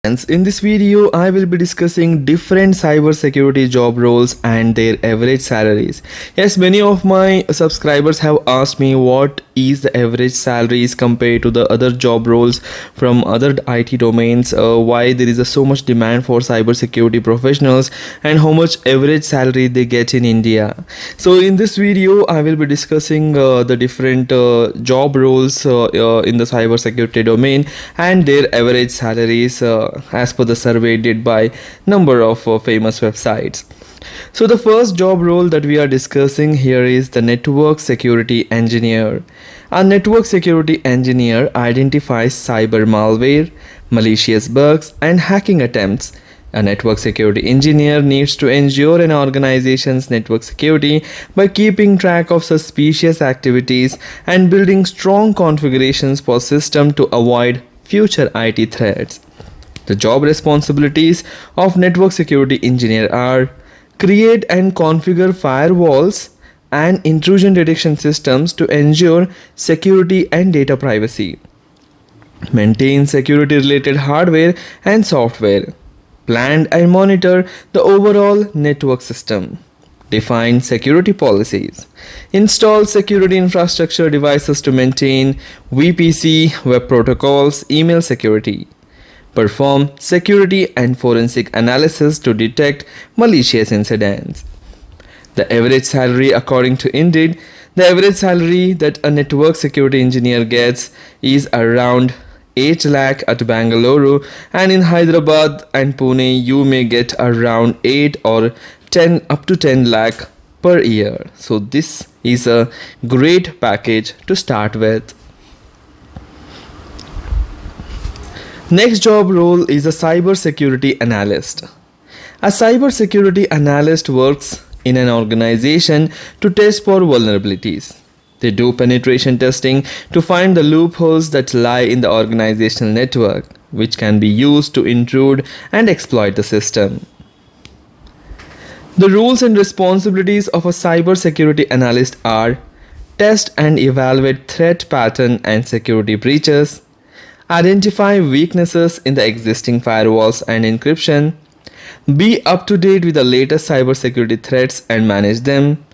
Friends, in this video, I will be discussing different cybersecurity job roles and their average salaries. Yes, many of my subscribers have asked me what is the average salaries compared to the other job roles from other IT domains, why there is so much demand for cybersecurity professionals and how much average salary they get in India. So in this video, I will be discussing the different job roles in the cybersecurity domain and their average salaries as per the survey did by number of famous websites. So the first job role that we are discussing here is the network security engineer. A network security engineer identifies cyber malware, malicious bugs, and hacking attempts. A network security engineer needs to ensure an organization's network security by keeping track of suspicious activities and building strong configurations for system to avoid future IT threats. The job responsibilities of network security engineer are create and configure firewalls and intrusion detection systems to ensure security and data privacy. Maintain security related hardware and software. Plan and monitor the overall network system. Define security policies. Install security infrastructure devices to maintain VPC, web protocols, email security. Perform security and forensic analysis to detect malicious incidents. The average salary according to Indeed, the average salary that a network security engineer gets is around 8 lakh at Bangalore, and in Hyderabad and Pune you may get around 8 or 10 up to 10 lakh per year. So this is a great package to start with. Next job role is a cybersecurity analyst. A cybersecurity analyst works in an organization to test for vulnerabilities. They do penetration testing to find the loopholes that lie in the organizational network, which can be used to intrude and exploit the system. The roles and responsibilities of a cybersecurity analyst are test and evaluate threat pattern and security breaches, identify weaknesses in the existing firewalls and encryption, be up to date with the latest cybersecurity threats and manage them,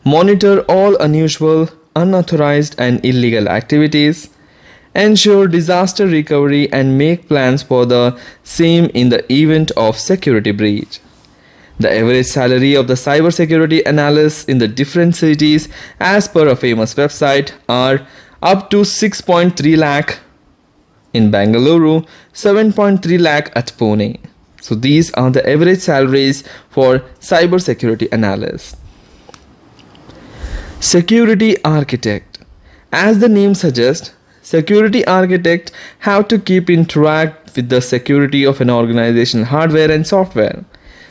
monitor all unusual, unauthorized and illegal activities, ensure disaster recovery and make plans for the same in the event of security breach. The average salary of the cybersecurity analysts in the different cities as per a famous website are up to 6.3 lakh in Bangalore, 7.3 lakh at Pune. So these are the average salaries for cybersecurity analysts. Security architect. As the name suggests, security architect have to keep interact with the security of an organizational hardware and software.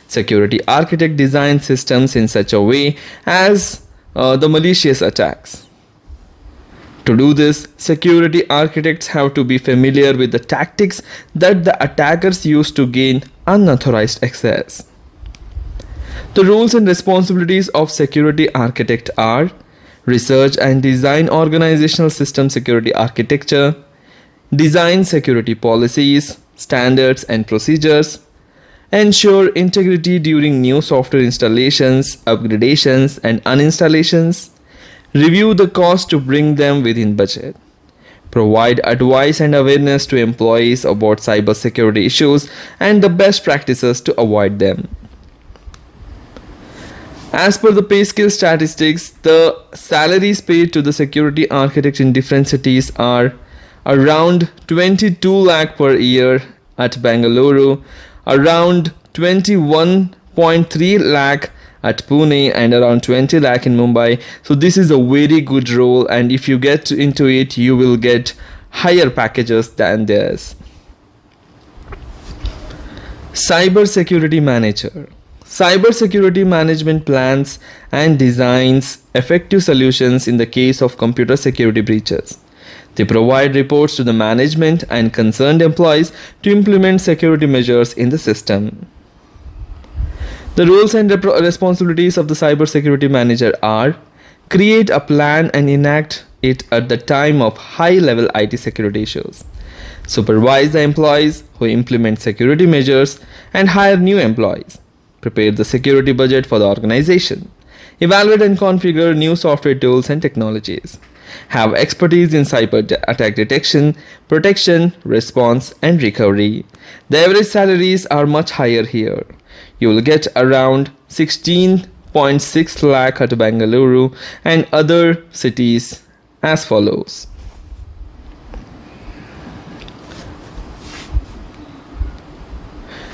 Security architect designs systems in such a way as the malicious attacks. To do this, security architects have to be familiar with the tactics that the attackers use to gain unauthorized access. The roles and responsibilities of security architect are research and design organizational system security architecture, design security policies, standards and procedures, ensure integrity during new software installations, upgradations and uninstallations, review the cost to bring them within budget, provide advice and awareness to employees about cybersecurity issues and the best practices to avoid them. As per the pay scale statistics, the salaries paid to the security architect in different cities are around 22 lakh per year at Bangalore, around 21.3 lakh at Pune and around 20 lakh in Mumbai. So this is a very good role, and if you get into it, you will get higher packages than theirs. Cybersecurity manager. Cybersecurity management plans and designs effective solutions in the case of computer security breaches. They provide reports to the management and concerned employees to implement security measures in the system. The roles and responsibilities of the cybersecurity manager are create a plan and enact it at the time of high-level IT security issues. supervise the employees who implement security measures, and hire new employees, prepare the security budget for the organization, evaluate and configure new software tools and technologies, have expertise in cyber attack detection, protection, response, and recovery. The average salaries are much higher here. You will get around 16.6 lakh at Bengaluru and other cities as follows.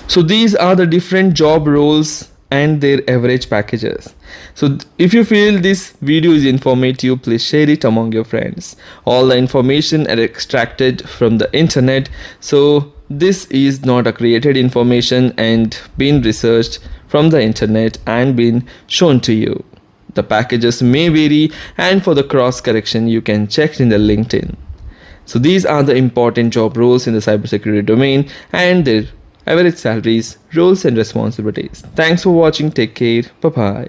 So these are the different job roles and their average packages. So if you feel this video is informative, please share it among your friends. All the information are extracted from the internet, so this is not a created information and been researched from the internet and been shown to you. The packages may vary, and for the cross correction you can check in the LinkedIn. So these are the important job roles in the cybersecurity domain and their average salaries, roles and responsibilities. Thanks for watching. Take care. Bye bye.